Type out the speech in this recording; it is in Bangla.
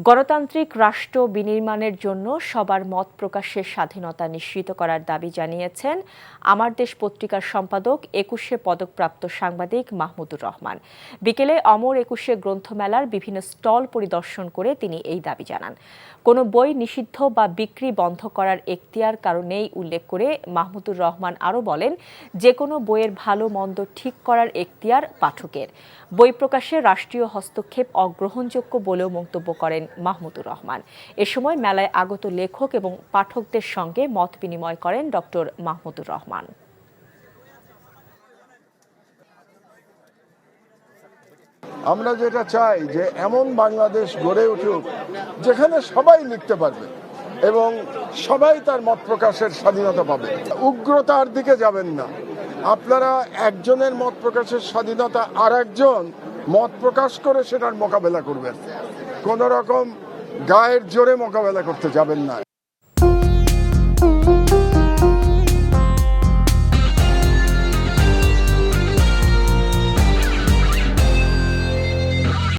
গণতান্ত্রিক রাষ্ট্র বিনির্মাণের জন্য সবার মত প্রকাশের স্বাধীনতা নিশ্চিত করার দাবি জানিয়েছেন আমার দেশ পত্রিকার সম্পাদক ২১শে পদকপ্রাপ্ত সাংবাদিক মাহমুদুর রহমান। বিকেলে অমর ২১শে গ্রন্থমেলার বিভিন্ন স্টল পরিদর্শন করে তিনি এই দাবি জানান। কোনো বই নিষিদ্ধ বা বিক্রি বন্ধ করার এখতিয়ার কারো নেই উল্লেখ করে মাহমুদুর রহমান আরও বলেন, যে কোনো বইয়ের ভালো মন্দ ঠিক করার এখতিয়ার পাঠকের। বই প্রকাশে রাষ্ট্রীয় হস্তক্ষেপ অগ্রহণযোগ্য বলেও মন্তব্য করেন মাহমুদুর রহমান। এ সময় মেলায় আগত লেখক এবং পাঠকদের সঙ্গে মত বিনিময় করেন ডক্টর মাহমুদুর রহমান। আমরা যেটা চাই যে এমন বাংলাদেশ গড়ে উঠুক যেখানে সবাই লিখতে পারবে এবং সবাই তার মত প্রকাশের স্বাধীনতা পাবে। উগ্রতার দিকে যাবেন না। আপনারা একজনের মত প্রকাশের স্বাধীনতা আর একজন মত প্রকাশ করে সেটার মোকাবেলা করবেন। কোন রকম গায়ের জোরে মোকাবেলা করতে যাবেন না।